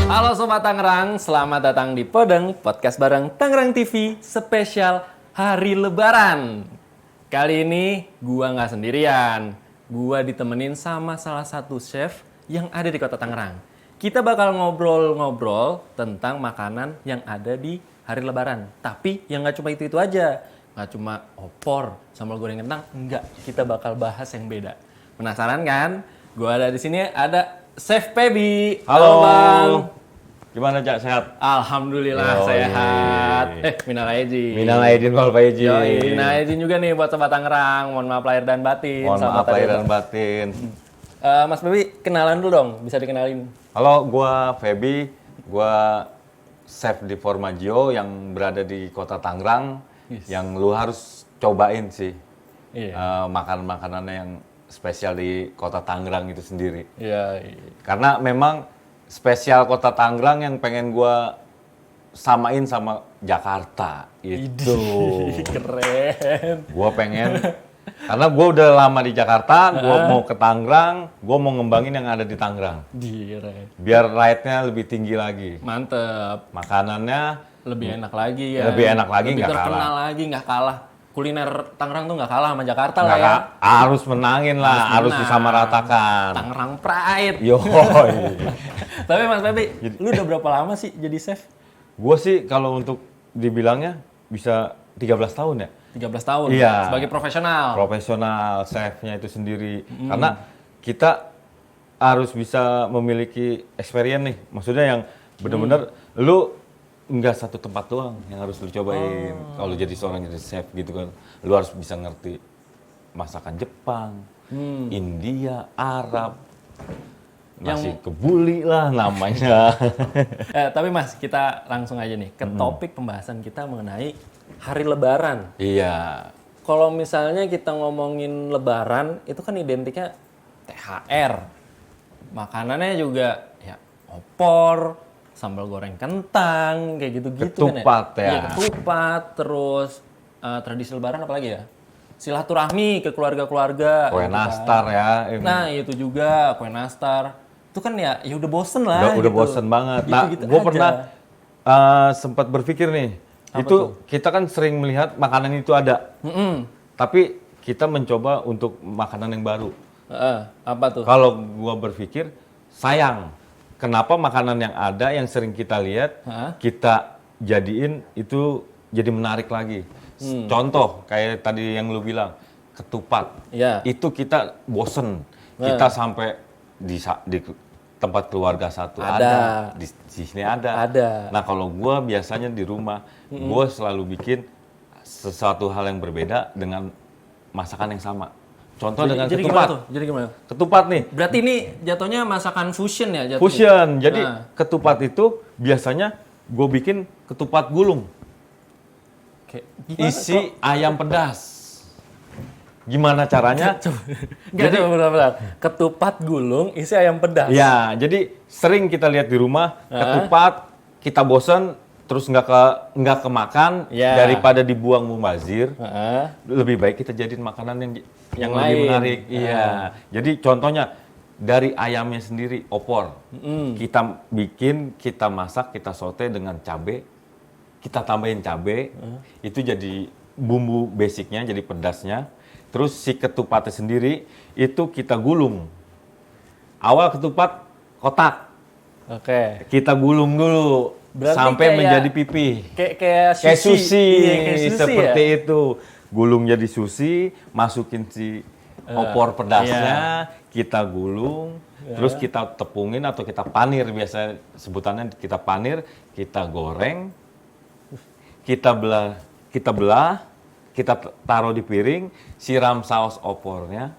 Halo Sobat Tangerang, selamat datang di Podeng, podcast bareng Tangerang TV, spesial Hari Lebaran. Kali ini gua nggak sendirian, gua ditemenin sama salah satu chef yang ada di kota Tangerang. Kita bakal ngobrol-ngobrol tentang makanan yang ada di Hari Lebaran. Tapi yang nggak cuma itu aja, nggak cuma opor, sambal goreng kentang, enggak. Kita bakal bahas yang beda. Penasaran kan? Gua ada di sini, ada Chef Pebi. Halo Bang. Gimana Cak, sehat? Alhamdulillah sehat. Minal aidin. Minal aidin wal faizin. Yoi, minal aidin juga nih buat Sobat Tangerang. Mohon maaf lahir dan batin. Mohon maaf lahir dan batin. Mas Pebi, kenalan dulu dong. Bisa dikenalin. Halo, gua Feby. Gua chef di Formaggio yang berada di kota Tangerang. Yes. Yang lu harus cobain sih. Iya. Makanan-makanannya yang spesial di kota Tangerang itu sendiri. Iya. Karena memang spesial kota Tangerang yang pengen gua samain sama Jakarta itu. Keren. Gua pengen karena gua udah lama di Jakarta, gua mau ke Tangerang, gua mau ngembangin yang ada di Tangerang. Keren. Biar rate-nya lebih tinggi lagi. Mantep. Makanannya Lebih enak lagi ya. Lebih enak lagi, Lebih nggak terkenal kalah. lagi, nggak kalah. Kuliner Tangerang tuh nggak kalah sama Jakarta lah nggak ya. harus menangin lah, harus menang. disamaratakan. Tangerang Pride. Yoi. Tapi Mas Pebi, lu udah berapa lama sih jadi chef? Gua sih kalau untuk dibilangnya bisa 13 tahun ya. 13 tahun. Iya. Sebagai profesional. Profesional, chefnya itu sendiri. Karena kita harus bisa memiliki experience nih. Maksudnya yang benar-benar lu nggak satu tempat doang yang harus lu cobain. Kalau jadi seorang jadi chef gitu kan, lu harus bisa ngerti masakan Jepang, India, Arab, nasi kebuli lah namanya. Tapi Mas, kita langsung aja nih ke topik pembahasan kita mengenai Hari Lebaran. Iya. Kalau misalnya kita ngomongin Lebaran, itu kan identiknya THR. Makanannya juga ya opor, sambal goreng kentang, kayak gitu-gitu Ketupat kan ya. ya. Iya, ketupat, terus tradisi Lebaran apa lagi ya? Silaturahmi ke keluarga-keluarga. Kue gitu kan. nastar ya. Nah, itu juga kue nastar. Itu kan ya udah bosen lah. Udah gitu. bosen banget. Nah, Gitu-gitu gue aja. pernah sempat berpikir nih, Apa itu tuh? kita kan sering melihat makanan itu ada, tapi kita mencoba untuk makanan yang baru. Apa tuh? Kalau gue berpikir, sayang, kenapa makanan yang ada yang sering kita lihat, kita jadiin itu jadi menarik lagi. Contoh, kayak tadi yang lu bilang, ketupat. Iya. Itu kita bosen. Kita sampai di tempat keluarga satu ada, di sini ada. Nah kalau gue biasanya di rumah, gue selalu bikin sesuatu hal yang berbeda dengan masakan yang sama. Contoh dengan Jadi ketupat. gimana tuh? Jadi gimana? Ketupat nih. Berarti ini jatuhnya masakan fusion ya? Jatuhnya? Fusion. Jadi Nah. ketupat itu biasanya gue bikin ketupat gulung. Gimana Isi ayam pedas. Gimana caranya? Jadi benar-benar ketupat gulung isi ayam pedas. Ya, jadi sering kita lihat di rumah ketupat kita bosan terus nggak kemakan daripada dibuang mubazir. Lebih baik kita jadiin makanan yang lebih lain. menarik. Iya. Jadi contohnya dari ayamnya sendiri opor. Kita bikin, kita masak, kita saute dengan cabai. Kita tambahin cabai. Itu jadi bumbu basicnya, jadi pedasnya. Terus si ketupatnya sendiri itu kita gulung. Awal ketupat kotak. Oke. Kita gulung dulu. Berarti sampai kayak- menjadi pipih. Kayak Kayak sushi, Iya, kayak sushi seperti ya? itu. Gulung jadi sushi, masukin si opor pedasnya, kita gulung, terus kita tepungin atau kita panir, biasa sebutannya kita panir, kita goreng, kita belah, kita taruh di piring, siram saus opornya.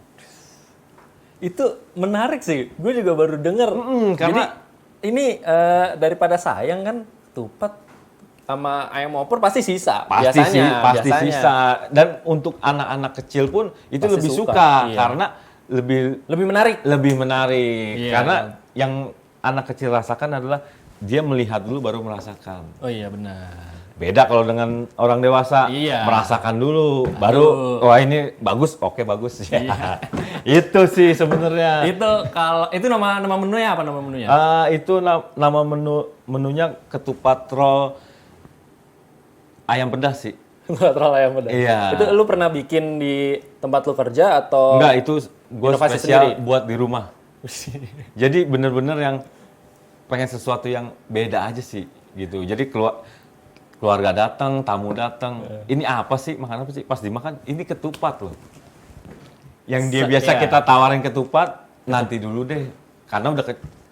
Itu menarik sih. Gue juga baru denger. Karena Jadi, ini daripada sayang kan ketupat sama ayam opor pasti sisa. pasti sisa. Dan untuk anak-anak kecil pun itu Pasti lebih suka, suka iya. karena Lebih menarik. lebih menarik. Iya. Karena yang anak kecil rasakan adalah dia melihat dulu baru merasakan. Oh iya benar. Beda kalau dengan orang dewasa, Iya. merasakan dulu, baru wah ini bagus, oke bagus. Ya. Itu sih sebenarnya. Itu nama menunya apa nama menunya? Itu nama menunya ketupat roll ayam pedas sih. Nggak terlalu ayam pedas. Iya. Itu lu pernah bikin di tempat lu kerja atau? Enggak, itu gue Inovasi spesial sendiri? buat di rumah. Jadi bener-bener yang pengen sesuatu yang beda aja sih gitu. Jadi keluarga datang, tamu datang. Ini apa sih? Makan apa sih? Pas dimakan, ini ketupat loh. Yang dia biasa iya. kita tawarin ketupat, nanti dulu deh. Karena udah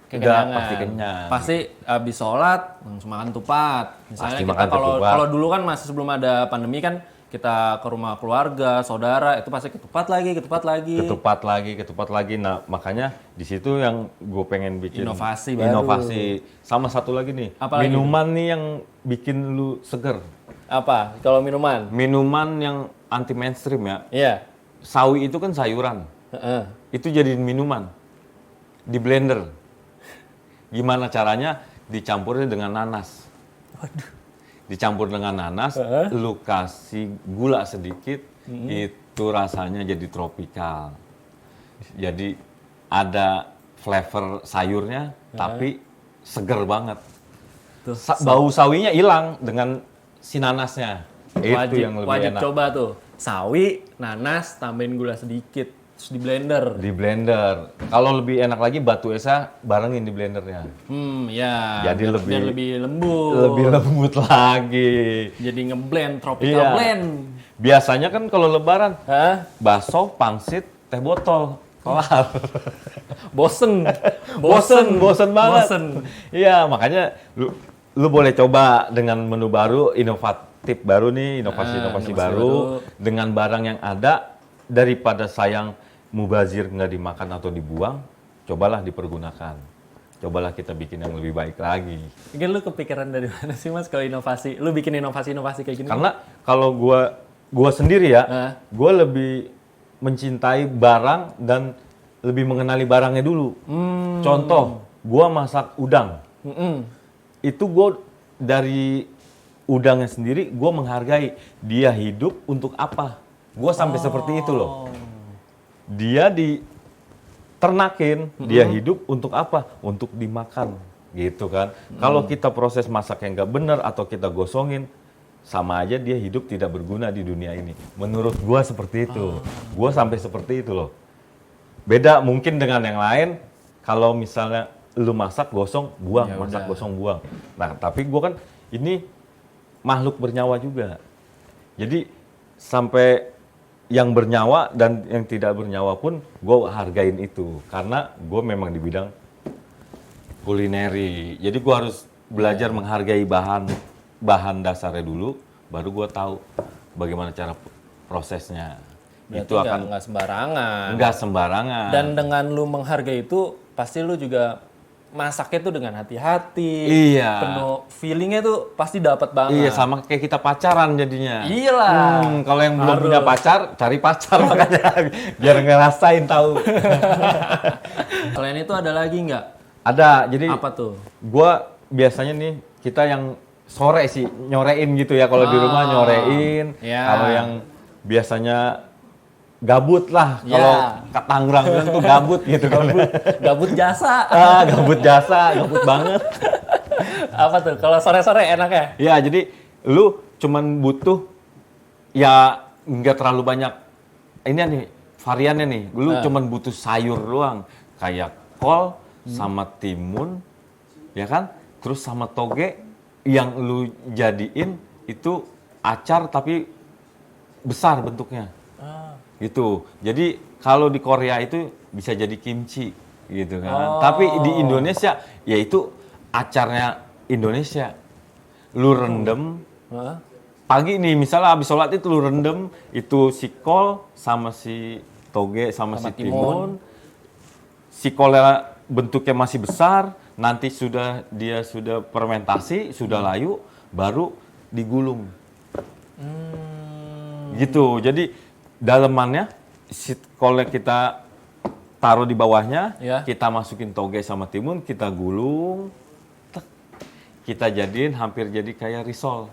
Kekenyangan. pasti kenyang. Pasti habis sholat langsung makan tupat. Misalnya Pasti kita makan ketupat. kalau dulu kan masih sebelum ada pandemi kan kita ke rumah keluarga, saudara, itu pasti ketupat lagi. Ketupat lagi. Nah, makanya di situ yang gue pengen bikin Inovasi baru. Sama satu lagi nih, Apa lagi minuman nih yang bikin lu seger. Apa? Kalau minuman? Minuman yang anti mainstream ya. Iya. Sawi itu kan sayuran. Heeh. Itu jadiin minuman. Di blender. Gimana caranya? Dicampurnya dengan nanas. Dicampur dengan nanas, lu kasih gula sedikit, itu rasanya jadi tropikal. Jadi ada flavor sayurnya, tapi seger banget. Tuh, Bau sawinya hilang dengan si nanasnya. Itu yang lebih wajib enak. coba tuh. Sawi, nanas, tambahin gula sedikit, terus di blender. Di blender. Kalau lebih enak lagi batu esa barengin di blendernya. Ya. Jadi biar lebih lembut. Lebih lembut lagi. Jadi ngeblend, tropical Iya. blend. Biasanya kan kalau lebaran Hah? bakso, pangsit, teh botol. Kelar. Bosen. Bosen banget. Bosen. Iya, makanya lu boleh coba dengan menu baru, inovatif baru nih, inovasi baru dengan barang yang ada, daripada sayang mubazir nggak dimakan atau dibuang, cobalah dipergunakan. Cobalah kita bikin yang lebih baik lagi. Mungkin lu kepikiran dari mana sih Mas kalau inovasi? Lu bikin inovasi kayak gini? Karena kalau gua sendiri ya, gua lebih mencintai barang dan lebih mengenali barangnya dulu. Contoh, gua masak udang. Itu gue dari udangnya sendiri, gue menghargai dia hidup untuk apa. Gue sampai seperti itu loh. Dia diternakin, dia hidup untuk apa? Untuk dimakan, gitu kan. Kalau kita proses masak yang nggak benar atau kita gosongin, sama aja dia hidup tidak berguna di dunia ini. Menurut gue seperti itu. Gue sampai seperti itu loh. Beda mungkin dengan yang lain, kalau misalnya lu masak gosong buang, Ya masak udah. gosong buang. Nah, tapi gue kan ini makhluk bernyawa juga. Jadi sampai yang bernyawa dan yang tidak bernyawa pun gue hargain itu. Karena gue memang di bidang kulineri. Jadi gue harus belajar menghargai bahan dasarnya dulu, baru gue tahu bagaimana cara prosesnya. Berarti itu akan nggak sembarangan. nggak sembarangan. Dan dengan lu menghargai itu, pasti lu juga masaknya tuh dengan hati-hati. Iya. Penuh feelingnya tuh pasti dapat banget. Iya, sama kayak kita pacaran jadinya. Iyalah. Kalau yang belum Harus. punya pacar, cari pacar makanya biar ngerasain tahu. Selain itu ada lagi nggak? Ada, jadi Apa tuh? gua biasanya nih kita yang sore sih nyorein gitu ya, kalau di rumah nyorein. Ya. Kalau yang biasanya gabut lah, Ya. kalau ke Tangerang bilang tuh gabut gitu kan. Gabut jasa. Gabut jasa, gabut banget. Apa tuh? Kalau sore-sore enak ya? Ya, jadi lu cuman butuh ya nggak terlalu banyak ini nih variannya nih. Lu cuman butuh sayur doang, kayak kol sama timun, ya kan? Terus sama toge yang lu jadiin itu acar tapi besar bentuknya. Gitu. Jadi kalau di Korea itu bisa jadi kimchi gitu kan. Tapi di Indonesia ya itu acarnya Indonesia. Lu rendem pagi nih, misalnya habis sholat itu lu rendem itu si kol sama si toge sama si timun. Si kolnya bentuknya masih besar, nanti dia sudah fermentasi, sudah layu, baru digulung. Gitu. Jadi dalemannya si kolnya kita taruh di bawahnya, Ya. kita masukin toge sama timun, kita gulung, tek, kita jadiin hampir jadi kayak risol.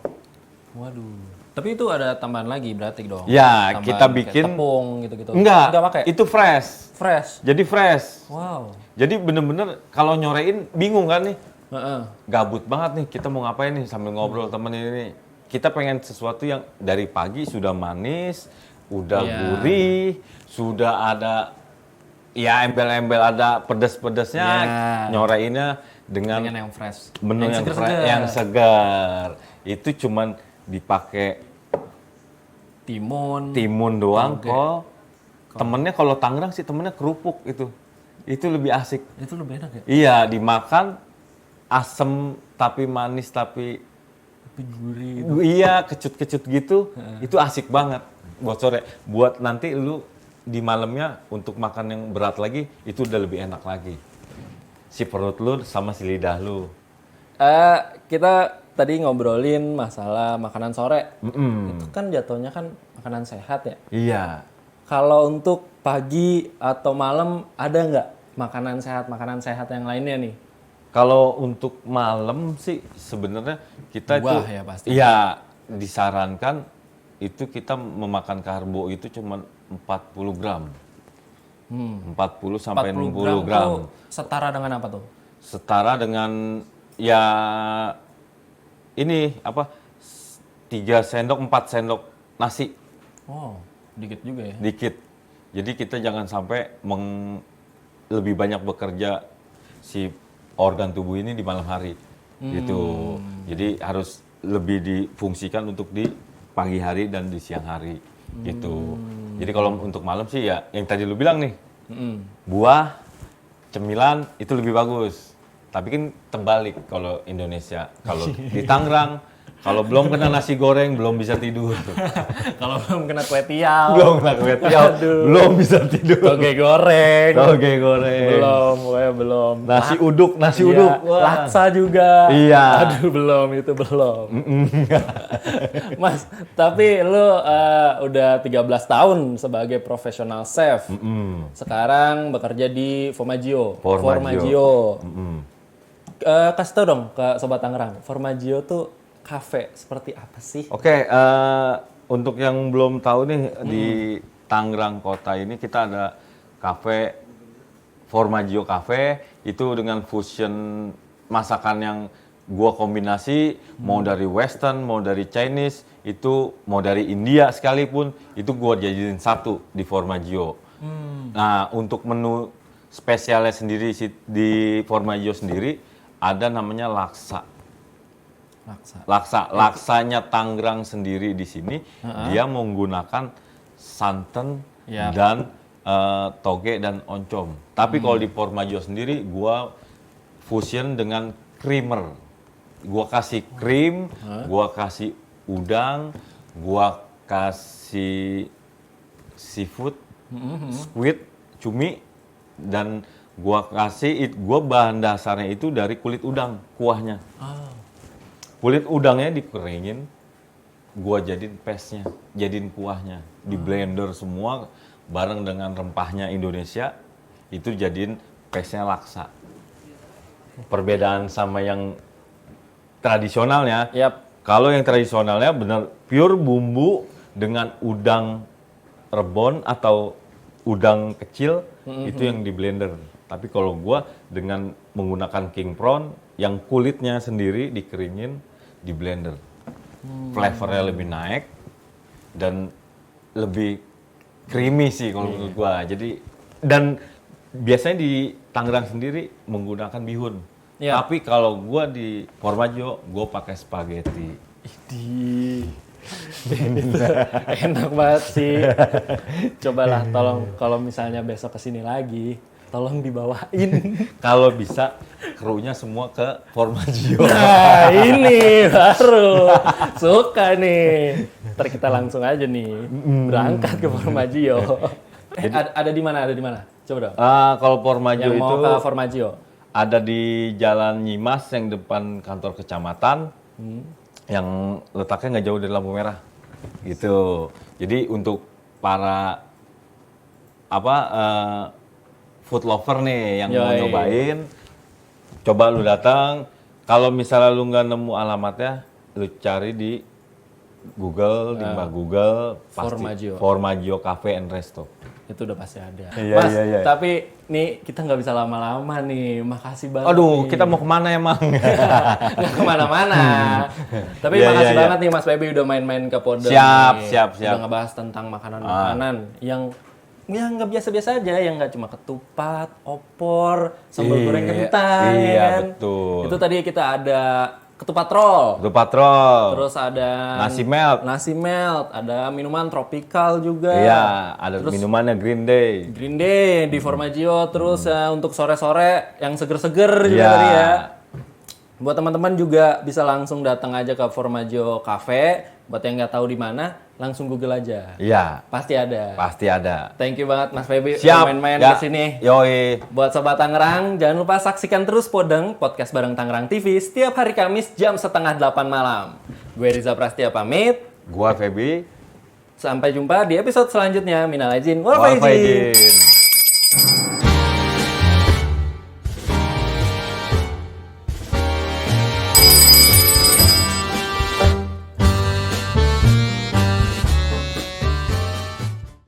Waduh. Tapi itu ada tambahan lagi berarti dong? Ya, Tambahan kita kayak bikin tepung gitu-gitu. Enggak pakai. itu fresh. Fresh. Jadi fresh. Wow. Jadi bener-bener kalau nyorein bingung kan nih. Heeh. Gabut banget nih, kita mau ngapain nih sambil ngobrol temen ini. Kita pengen sesuatu yang dari pagi sudah manis, udah Iya. gurih, sudah ada ya embel-embel, ada pedes-pedesnya, Iya. nyoreinnya dengan Dengan yang fresh. menu yang segar-segar. yang segar. Itu cuman dipakai timun doang Oke. kok. Temennya kalau Tangerang sih temennya kerupuk itu. Itu lebih asik. Itu lebih enak ya? Iya, dimakan asem tapi manis tapi Tapi gurih. iya kecut-kecut gitu. Itu asik banget buat sore. Buat nanti lu di malamnya untuk makan yang berat lagi itu udah lebih enak lagi. Si perut lu sama si lidah lu. Kita tadi ngobrolin masalah makanan sore. Itu kan jatuhnya kan makanan sehat ya. Iya. Kalau untuk pagi atau malam ada nggak makanan sehat yang lainnya nih? Kalau untuk malam sih sebenarnya kita Buah itu ya pasti. iya disarankan itu kita memakan karbo itu cuma 40 gram. 40 sampai 60 gram. tuh setara dengan apa tuh? Setara dengan ya ini apa 3 sendok 4 sendok nasi Oh, dikit juga ya. dikit. Jadi kita jangan sampai lebih banyak bekerja si organ tubuh ini di malam hari gitu. Jadi harus lebih difungsikan untuk di pagi hari dan di siang hari gitu. Jadi kalau untuk malam sih ya yang tadi lu bilang nih buah, cemilan itu lebih bagus. Tapi kan terbalik kalau Indonesia. Kalau di Tangerang, kalau belum kena nasi goreng belum bisa tidur. Kalau belum kena kue tiaw, Belum kena kue tiaw, belum bisa tidur. toge goreng, Toge goreng. belum, pokoknya belum. Nasi uduk, nasi Iya, uduk. Wah. laksa juga. Iya. Aduh, belum, itu belum. Mas, tapi lu udah 13 tahun sebagai profesional chef. Sekarang bekerja di Formaggio. Formaggio. Kasih tau dong ke Sobat Tangerang, Formaggio tuh cafe seperti apa sih? Oke, untuk yang belum tahu nih di Tangerang kota ini kita ada cafe Formaggio Cafe itu dengan fusion masakan yang gua kombinasi mau dari Western, mau dari Chinese, itu mau dari India sekalipun itu gua jadiin satu di Formaggio. Nah, untuk menu spesialnya sendiri di Formaggio sendiri ada namanya laksa. Laksanya Tangerang sendiri di sini dia menggunakan santan Yap. dan toge dan oncom. Tapi kalau di Formaggio sendiri gua fusion dengan creamer. Gua kasih krim, gua kasih udang, gua kasih seafood, squid, cumi dan gua bahan dasarnya itu dari kulit udang, kuahnya. Kulit udangnya dikeringin, gua jadiin paste-nya, jadiin kuahnya, di blender semua bareng dengan rempahnya Indonesia, itu jadiin paste-nya laksa. Perbedaan sama yang tradisionalnya, Yap. kalau yang tradisionalnya benar pure bumbu dengan udang rebon atau udang kecil, itu yang di blender. Tapi kalau gua dengan menggunakan king prawn yang kulitnya sendiri dikeringin di blender. Flavornya lebih naik dan lebih creamy sih kalau menurut gua. Jadi dan biasanya di Tangerang sendiri menggunakan bihun. Iya. Tapi kalau gua di Formaggio gua pakai spaghetti. Idih. Enak banget sih. Cobalah tolong kalau misalnya besok kesini lagi, tolong dibawain. Kalau bisa krunya semua ke Formaggio. Nah, ini baru suka nih. Ntar kita langsung aja nih berangkat ke Formaggio. Ada di mana? Ada di mana? Coba dong. Kalau Formaggio Yang itu mau ke Formaggio. ada di Jalan Nyimas yang depan kantor kecamatan, yang letaknya nggak jauh dari lampu merah, gitu. Jadi untuk para food lover nih yang mau Yoi. nyobain, coba lu datang. Kalau misalnya lu nggak nemu alamatnya, lu cari di Google, di bawah Google pasti Formaggio. Formaggio Cafe and Resto. Itu udah pasti ada. Iya, Mas, iya. tapi nih kita nggak bisa lama-lama nih. Makasih banget. Aduh, nih. kita mau kemana emang? Nggak kemana-mana. Tapi Iya, makasih iya, banget nih Mas Feby udah main-main ke Podeng. Siap, nih. siap. Udah ngebahas tentang makanan-makanan yang nggak biasa-biasa aja, yang nggak cuma ketupat, opor, sambal goreng kentang. Iya, ya kan? betul. Itu tadi kita ada ketupat roll. Itu patrol. Terus ada Nasi melt. ada minuman tropical juga. Iya, ada minumannya Green Day. Green Day di Formaggio, terus untuk sore-sore yang seger-seger juga Iya. tadi ya. Buat teman-teman juga bisa langsung datang aja ke Formaggio Cafe. Buat yang nggak tahu di mana, langsung Google aja. Iya, Pasti ada. pasti ada. Thank you banget Mas Feby udah Siap. main-main Ya. ke sini. Yoi. Buat Sobat Tangerang, jangan lupa saksikan terus Podeng, podcast bareng Tangerang TV setiap hari Kamis jam 7:30 malam. Gue Riza Prastia pamit. Gua Feby. Sampai jumpa di episode selanjutnya. Minal aidin wal Wal faizin. faizin.